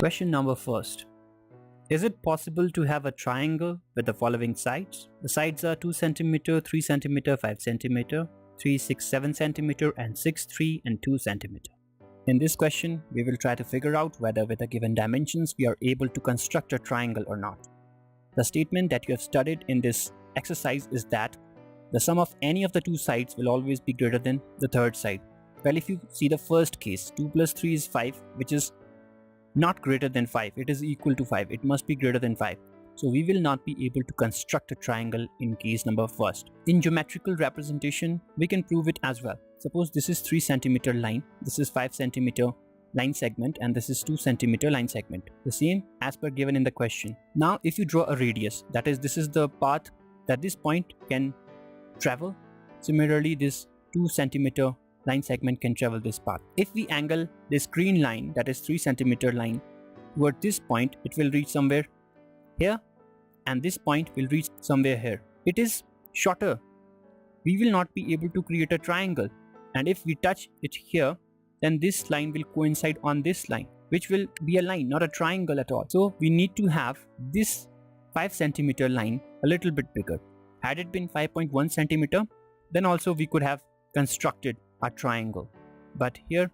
Question number first. Is it possible to have a triangle with the following sides? The sides are 2 cm, 3 cm, 5 cm, 3, 6, 7 cm, and 6, 3, and 2 cm. In this question, we will try to figure out whether with the given dimensions we are able to construct a triangle or not. The statement that you have studied in this exercise is that the sum of any of the two sides will always be greater than the third side. Well, if you see the first case, 2 plus 3 is 5, which is not greater than 5. It is equal to 5. It must be greater than 5. So we will not be able to construct a triangle in case number first. In geometrical representation, we can prove it as well. Suppose this is 3 cm line, this is 5 cm line segment, and this is 2 cm line segment. The same as per given in the question. Now if you draw a radius, that is, this is the path that this point can travel. Similarly, this 2 cm line segment can travel this path. If we angle this green line, that is 3 cm line, toward this point, it will reach somewhere here, and this point will reach somewhere here. It is shorter. We will not be able to create a triangle, and if we touch it here, then this line will coincide on this line, which will be a line, not a triangle at all. So we need to have this 5 cm line a little bit bigger. Had it been 5.1 cm, then also we could have constructed a triangle, but here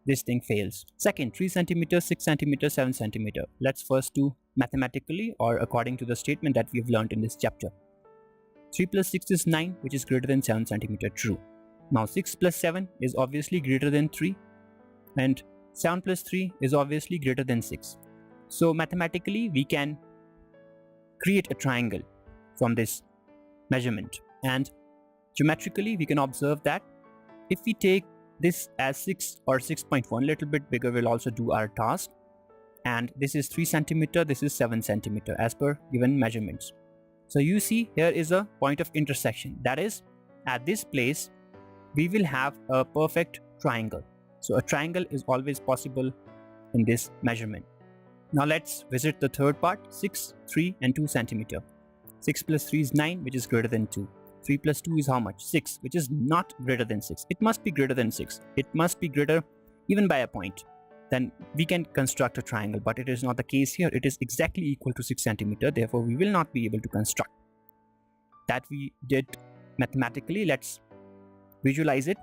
this thing fails. Second, 3 cm, 6 cm, 7 cm. Let's first do mathematically or according to the statement that we've learned in this chapter. 3 plus 6 is 9, which is greater than 7 cm. True. Now 6 plus 7 is obviously greater than 3, and 7 plus 3 is obviously greater than 6. So mathematically we can create a triangle from this measurement, and geometrically we can observe that if we take this as 6 or 6.1, little bit bigger will also do our task, and this is 3 cm, this is 7 cm as per given measurements. So you see here is a point of intersection, that is, at this place we will have a perfect triangle. So a triangle is always possible in this measurement. Now let's visit the third part, 6, 3 and 2 cm. 6 plus 3 is 9, which is greater than 2. 3 plus 2 is how much? 6, which is not greater than 6. It must be greater than 6. It must be greater even by a point. Then we can construct a triangle, but it is not the case here. It is exactly equal to 6 cm. Therefore, we will not be able to construct. That we did mathematically. Let's visualize it.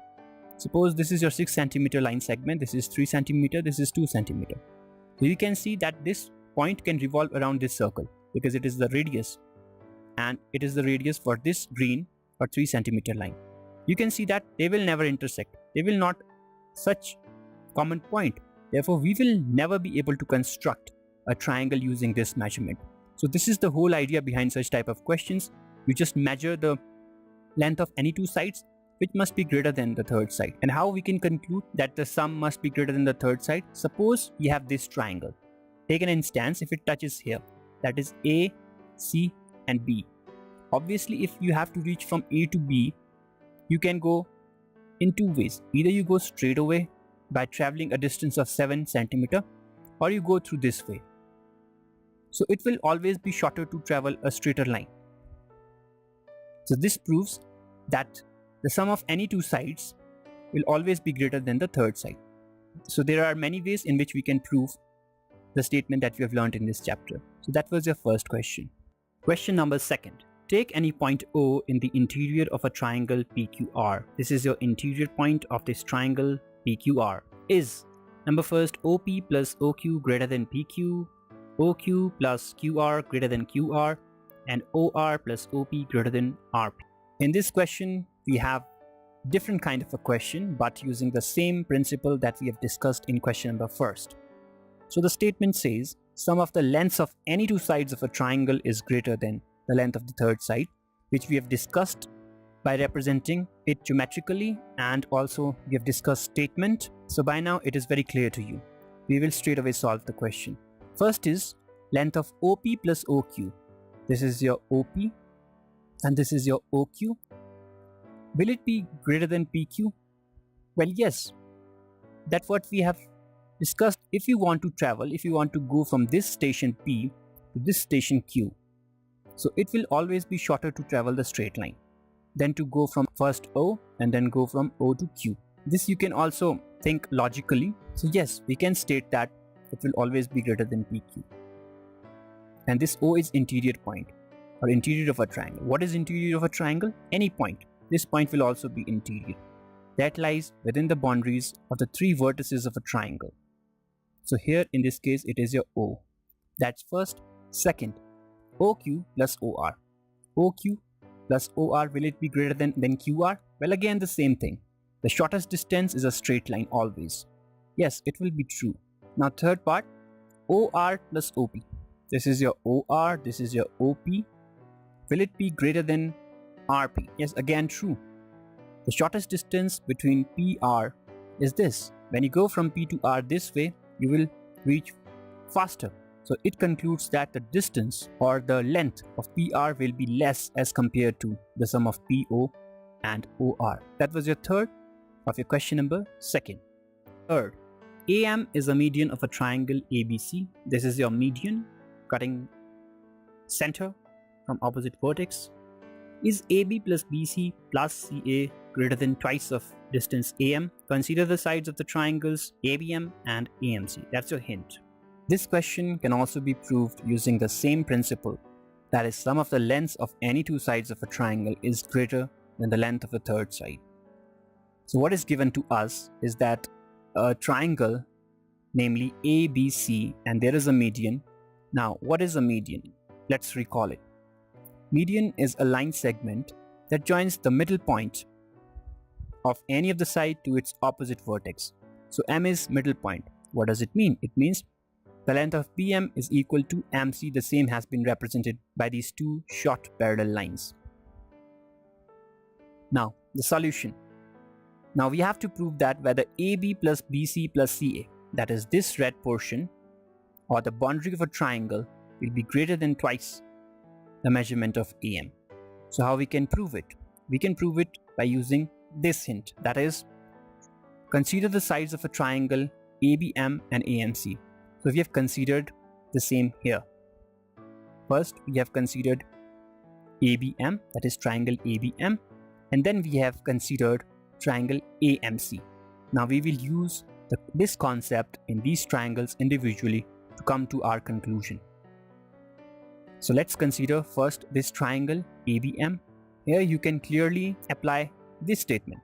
Suppose this is your 6 cm line segment. This is 3 cm. This is 2 cm. So you can see that this point can revolve around this circle because it is the radius. And it is the radius for this green or 3 cm line. You can see that they will never intersect. They will not such common point. Therefore, we will never be able to construct a triangle using this measurement. So this is the whole idea behind such type of questions. You just measure the length of any two sides, which must be greater than the third side. And how we can conclude that the sum must be greater than the third side? Suppose we have this triangle. Take an instance if it touches here. That is A, C, and B. Obviously, if you have to reach from A to B, you can go in two ways. Either you go straight away by traveling a distance of 7 cm, or you go through this way. So it will always be shorter to travel a straighter line. So this proves that the sum of any two sides will always be greater than the third side. So there are many ways in which we can prove the statement that we have learned in this chapter. So that was your first question. Question number second. Take any point O in the interior of a triangle PQR. This is your interior point of this triangle PQR. Is number first OP plus OQ greater than PQ, OQ plus QR greater than QR, and OR plus OP greater than RP. In this question, we have different kind of a question, but using the same principle that we have discussed in question number first. So the statement says, sum of the lengths of any two sides of a triangle is greater than the length of the third side, which we have discussed by representing it geometrically, and also we have discussed statement. So by now it is very clear to you. We will straight away solve the question. First is length of OP plus OQ. This is your OP and this is your OQ. Will it be greater than PQ? Well, yes. That's what we have discussed. If you want to travel, if you want to go from this station P to this station Q, so it will always be shorter to travel the straight line than to go from first O and then go from O to Q. This you can also think logically. So yes, we can state that it will always be greater than PQ. And this O is interior point or interior of a triangle. What is interior of a triangle? Any point. This point will also be interior. That lies within the boundaries of the three vertices of a triangle. So here in this case it is your O. That's first. Second, OQ plus OR. OQ plus OR, will it be greater than QR? Well, again the same thing. The shortest distance is a straight line always. Yes, it will be true. Now third part, OR plus OP. This is your OR, this is your OP. Will it be greater than RP? Yes, again true. The shortest distance between PR is this. When you go from P to R this way, you will reach faster. So it concludes that the distance or the length of PR will be less as compared to the sum of PO and OR. That was your third of your question number second. Third, AM is a median of a triangle ABC. This is your median cutting center from opposite vertex. Is AB plus BC plus CA greater than twice of distance AM? Consider the sides of the triangles ABM and AMC. That's your hint. This question can also be proved using the same principle, that is, sum of the lengths of any two sides of a triangle is greater than the length of the third side. So what is given to us is that a triangle, namely ABC, and there is a median. Now what is a median? Let's recall it. Median is a line segment that joins the middle point of any of the side to its opposite vertex. So M is middle point. What does it mean? It means the length of BM is equal to MC. The same has been represented by these two short parallel lines. Now the solution. Now we have to prove that whether AB plus BC plus CA, that is this red portion or the boundary of a triangle, will be greater than twice the measurement of AM. So how we can prove it? We can prove it by using this hint, that is, consider the sides of a triangle ABM and AMC. So we have considered the same here. First we have considered ABM, that is triangle ABM, and then we have considered triangle AMC. Now we will use this concept in these triangles individually to come to our conclusion. So let's consider first this triangle ABM. Here you can clearly apply this statement,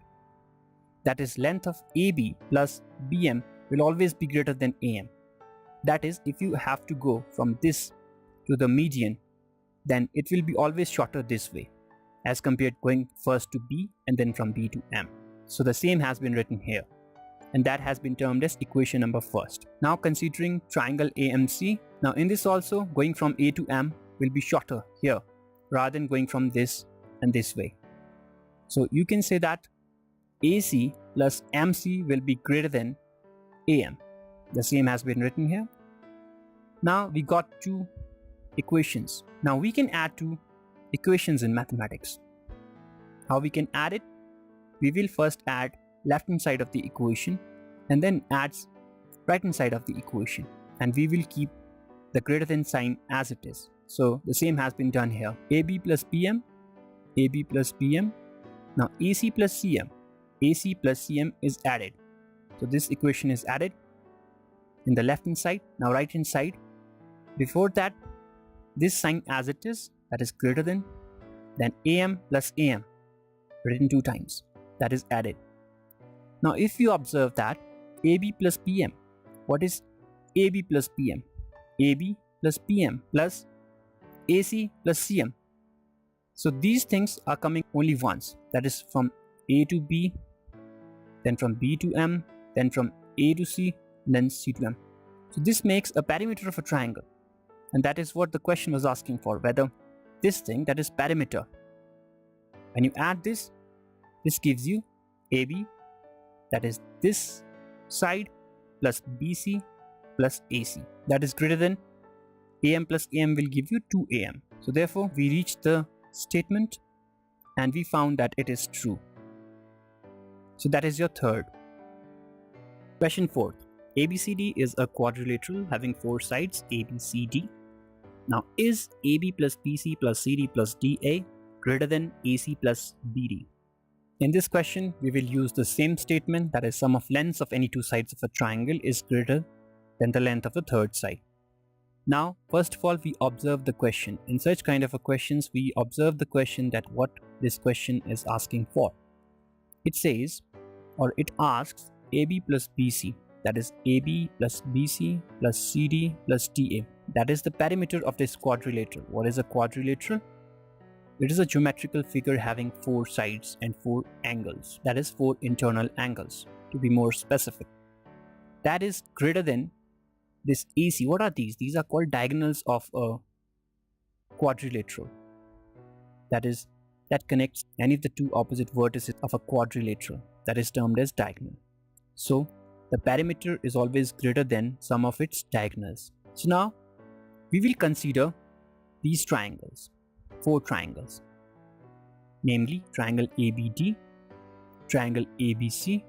that is, length of AB plus BM will always be greater than AM. That is, if you have to go from this to the median, then it will be always shorter this way as compared going first to B and then from B to M. So the same has been written here, and that has been termed as equation number first. Now considering triangle AMC, now in this also going from A to M will be shorter here rather than going from this and this way. So you can say that AC plus MC will be greater than AM. The same has been written here. Now we got two equations. Now we can add two equations in mathematics. How we can add it? We will first add left hand side of the equation and then add right hand side of the equation, and we will keep the greater than sign as it is. So the same has been done here. AB plus BM, AB plus BM. Now AC plus CM, AC plus CM is added. So this equation is added in the left hand side. Now right hand side, before that, this sign as it is, that is greater than, then AM plus AM written two times, that is added. Now if you observe that AB plus BM, what is AB plus BM? AB plus BM plus AC plus CM. So these things are coming only once, that is from A to B, then from B to M, then from A to C, then C to M. So this makes a perimeter of a triangle, and that is what the question was asking for, whether this thing, that is perimeter, when you add this gives you AB, that is this side, plus BC plus AC, that is greater than AM plus AM will give you 2AM. So therefore we reached the statement and we found that it is true. So that is your third. Question fourth. ABCD is a quadrilateral having four sides ABCD. Now is AB plus BC plus CD plus DA greater than AC plus BD? In this question we will use the same statement, that is, sum of lengths of any two sides of a triangle is greater than the length of the third side. Now, first of all, we observe the question. In such kind of a questions, we observe the question that what this question is asking for. It says, or it asks AB plus BC, that is AB plus BC plus CD plus DA. That is the perimeter of this quadrilateral. What is a quadrilateral? It is a geometrical figure having 4 sides and 4 angles. That is 4 internal angles, to be more specific. That is greater than this AC. What are these? These are called diagonals of a quadrilateral. That is, that connects any of the 2 opposite vertices of a quadrilateral. That is termed as diagonal. So the perimeter is always greater than sum of its diagonals. So now we will consider these triangles, 4 triangles, namely triangle ABD, triangle ABC,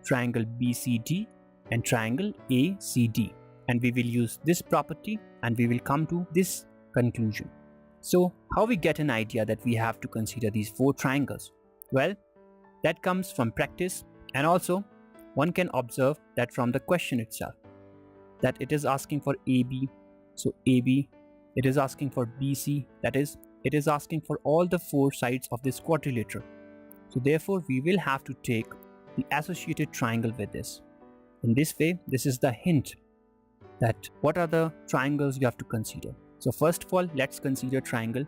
triangle BCD, and triangle ACD. And we will use this property and we will come to this conclusion. So how we get an idea that we have to consider these 4 triangles? Well, that comes from practice, and also one can observe that from the question itself, that it is asking for AB, so AB, it is asking for BC, that is, it is asking for all the 4 sides of this quadrilateral. So therefore we will have to take the associated triangle with this. In this way, this is the hint that what are the triangles you have to consider. So first of all, let's consider triangle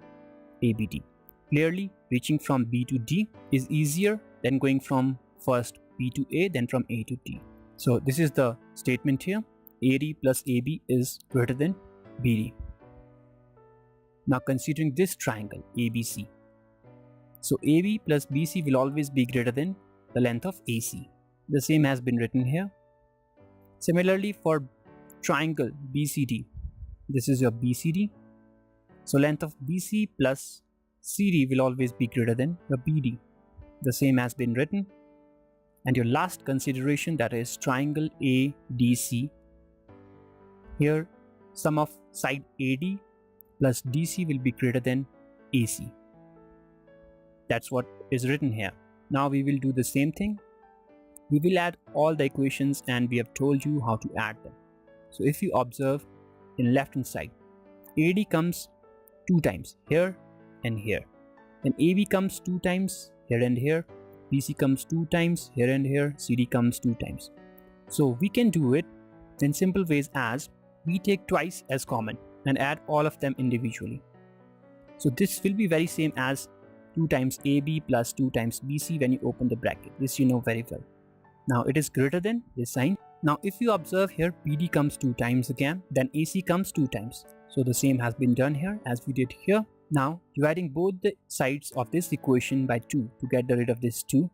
ABD. Clearly, reaching from B to D is easier than going from first B to A, then from A to D. So this is the statement here. AD plus AB is greater than BD. Now considering this triangle ABC. So AB plus BC will always be greater than the length of AC. The same has been written here. Similarly for triangle BCD, this is your BCD. So length of BC plus CD will always be greater than your BD. The same has been written. And your last consideration, that is triangle ADC. Here sum of side AD plus DC will be greater than AC. That's what is written here. Now we will do the same thing. We will add all the equations and we have told you how to add them. So if you observe in left hand side, AD comes 2 times here and here. Then AB comes 2 times here and here. BC comes 2 times here and here. CD comes 2 times. So we can do it in simple ways as we take twice as common and add all of them individually. So this will be very same as 2 times AB plus 2 times BC when you open the bracket. This you know very well. Now it is greater than this sign. Now if you observe here, BD comes 2 times again, then AC comes 2 times. So the same has been done here as we did here. Now dividing both the sides of this equation by 2 to get rid of this 2,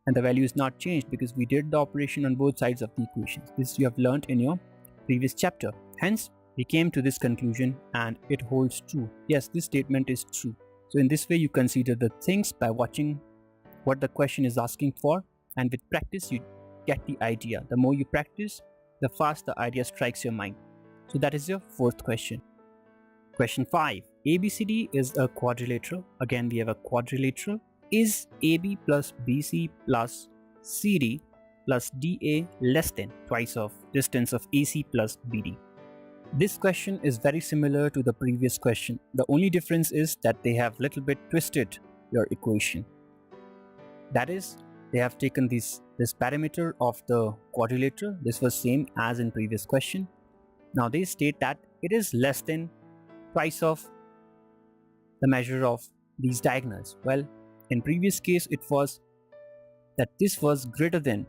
and the value is not changed because we did the operation on both sides of the equation. This you have learnt in your previous chapter. Hence we came to this conclusion and it holds true. Yes, this statement is true. So in this way you consider the things by watching what the question is asking for, and with practice you get the idea. The more you practice, the faster the idea strikes your mind. So that is your 4th question. Question 5. ABCD is a quadrilateral. Again we have a quadrilateral. Is AB plus BC plus CD plus DA less than twice of distance of AC plus BD? This question is very similar to the previous question. The only difference is that they have little bit twisted your equation. That is, they have taken this perimeter of the quadrilateral. This was same as in previous question. Now they state that it is less than twice of the measure of these diagonals. Well, in previous case it was that this was greater than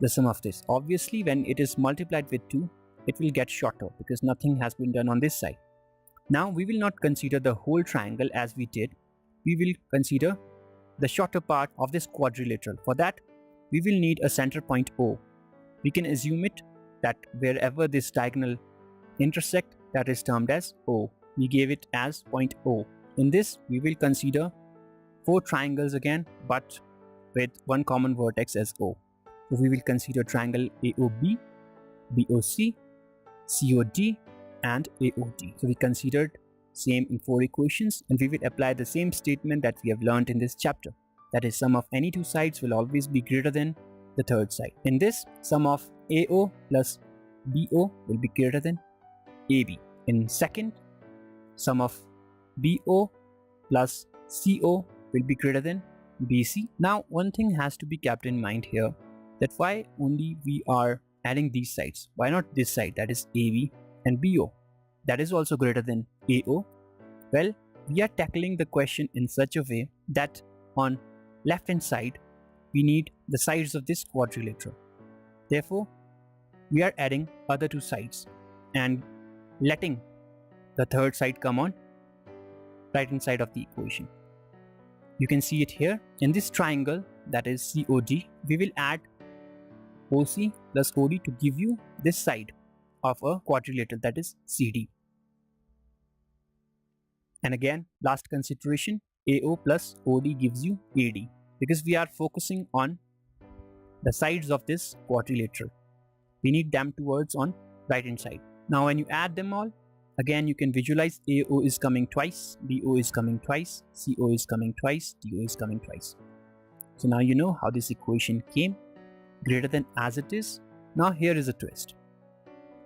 the sum of this. Obviously when it is multiplied with 2, it will get shorter because nothing has been done on this side. Now we will not consider the whole triangle as we did. We will consider the shorter part of this quadrilateral. For that we will need a center point O. We can assume it that wherever this diagonal intersect, that is termed as O. We gave it as point O. In this we will consider 4 triangles again, but with one common vertex as O. So we will consider triangle AOB, BOC, COD and AOD. So we considered same in 4 equations, and we will apply the same statement that we have learnt in this chapter. That is, sum of any 2 sides will always be greater than the third side. In this, sum of AO plus BO will be greater than AB. In second, sum of BO plus CO will be greater than BC. Now one thing has to be kept in mind here, that why only we are adding these sides. Why not this side, that is AB, and BO that is also greater than AO? Well, we are tackling the question in such a way that on left hand side we need the sides of this quadrilateral. Therefore, we are adding other two sides and letting the third side come on right hand side of the equation. You can see it here in this triangle, that is COD. We will add OC plus OD to give you this side of a quadrilateral, that is CD. And again, last consideration, AO plus OD gives you AD, because we are focusing on the sides of this quadrilateral. We need them towards on right hand side. Now when you add them all, again you can visualize AO is coming twice, BO is coming twice, CO is coming twice, DO is coming twice. So now you know how this equation came, greater than as it is. Now here is a twist.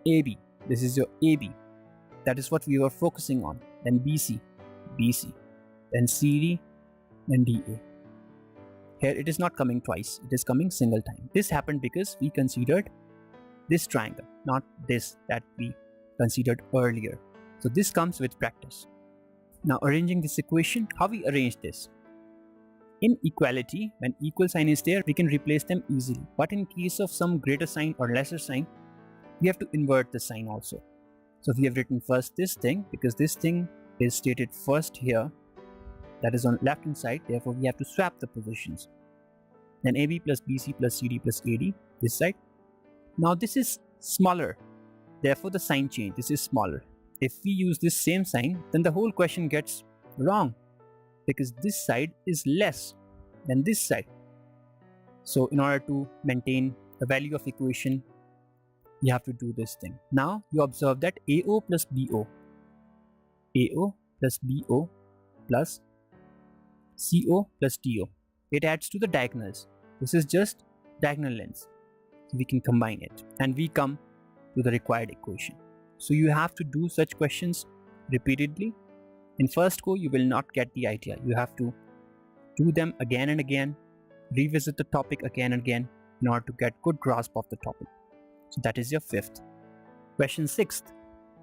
AB, this is your AB. That is what we were focusing on. Then BC, BC, then CD, then DA. Here it is not coming twice, it is coming single time. This happened because we considered this triangle, not this that we considered earlier. So this comes with practice. Now arranging this equation, how we arrange this? In equality, when equal sign is there, we can replace them easily. But in case of some greater sign or lesser sign, we have to invert the sign also. So we have written first this thing, because this thing is stated first here, that is on left hand side, therefore we have to swap the positions. Then AB plus BC plus CD plus AD, this side. Now this is smaller, therefore the sign change, this is smaller. If we use this same sign, then the whole question gets wrong, because this side is less than this side. So in order to maintain the value of equation, you have to do this thing. Now you observe that AO plus BO, AO plus BO plus CO plus DO, it adds to the diagonals. This is just diagonal lengths. So we can combine it and we come to the required equation. So you have to do such questions repeatedly. In first go, you will not get the idea. You have to do them again and again, revisit the topic again and again in order to get good grasp of the topic. So that is your fifth. Question 6th.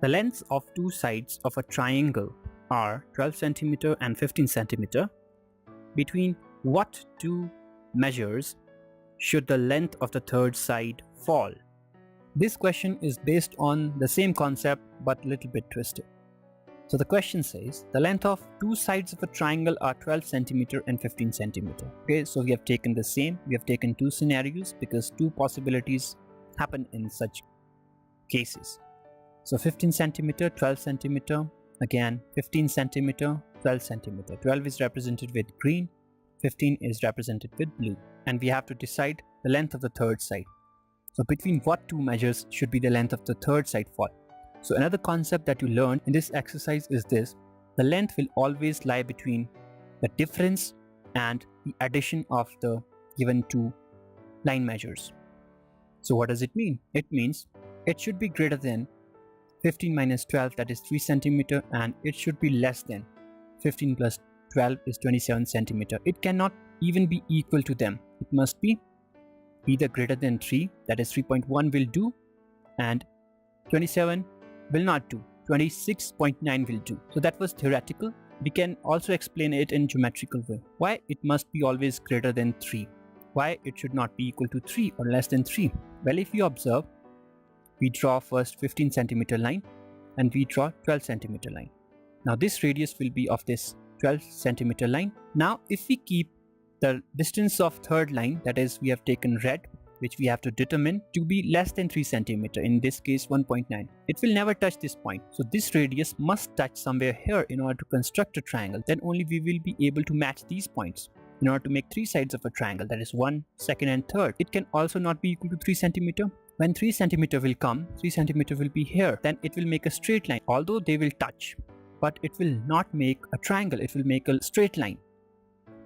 The lengths of two sides of a triangle are 12 cm and 15 cm. Between what two measures should the length of the third side fall? This question is based on the same concept but a little bit twisted. So the question says the length of two sides of a triangle are 12 cm and 15 cm. Okay, so we have taken the same. We have taken two scenarios because two possibilities happen in such cases. So 15 cm, 12 cm, again 15 cm, 12 cm. 12 is represented with green, 15 is represented with blue, and we have to decide the length of the third side. So between what two measures should be the length of the third side fall? So another concept that you learned in this exercise is this: the length will always lie between the difference and the addition of the given two line measures. So what does it mean? It means it should be greater than 15 minus 12, that is 3 cm, and it should be less than 15 plus 12 is 27 cm. It cannot even be equal to them. It must be either greater than 3, that is 3.1 will do, and 27 will not do, 26.9 will do. So that was theoretical. We can also explain it in geometrical way. Why it must be always greater than 3? Why it should not be equal to 3 or less than 3? Well, if you observe, we draw first 15 cm line and we draw 12 cm line. Now this radius will be of this 12 cm line. Now if we keep the distance of third line, that is we have taken red, which we have to determine to be less than 3 cm, in this case 1.9. It will never touch this point. So this radius must touch somewhere here in order to construct a triangle. Then only we will be able to match these points in order to make three sides of a triangle, that is 1, 2nd and 3rd. It can also not be equal to 3 cm. When 3 cm will come, 3 cm will be here, then it will make a straight line, although they will touch, but it will not make a triangle, it will make a straight line.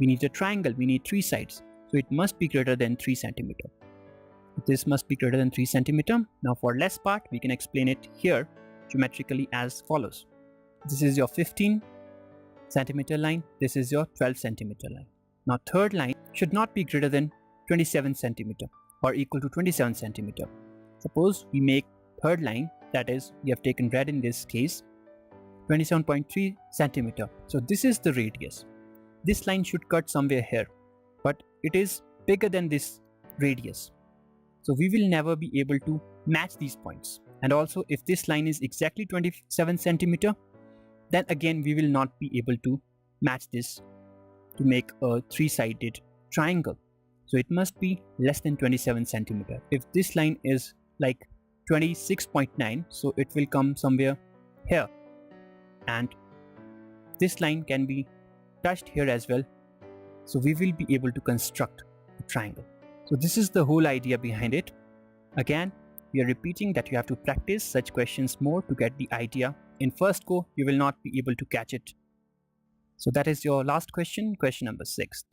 We need a triangle, we need three sides, so it must be greater than 3 cm. This must be greater than 3 centimeter. Now for less part, we can explain it here geometrically as follows. This is your 15 centimeter line. This is your 12 centimeter line. Now third line should not be greater than 27 centimeter or equal to 27 centimeter. Suppose we make third line, that is, we have taken red in this case, 27.3 centimeter. So this is the radius. This line should cut somewhere here, but it is bigger than this radius. So we will never be able to match these points. And also if this line is exactly 27 centimeter, then again we will not be able to match this to make a three-sided triangle. So it must be less than 27 centimeter. If this line is like 26.9, so it will come somewhere here. And this line can be touched here as well. So we will be able to construct a triangle. So this is the whole idea behind it. Again, we are repeating that you have to practice such questions more to get the idea. In first go, you will not be able to catch it. So that is your last question, question number 6.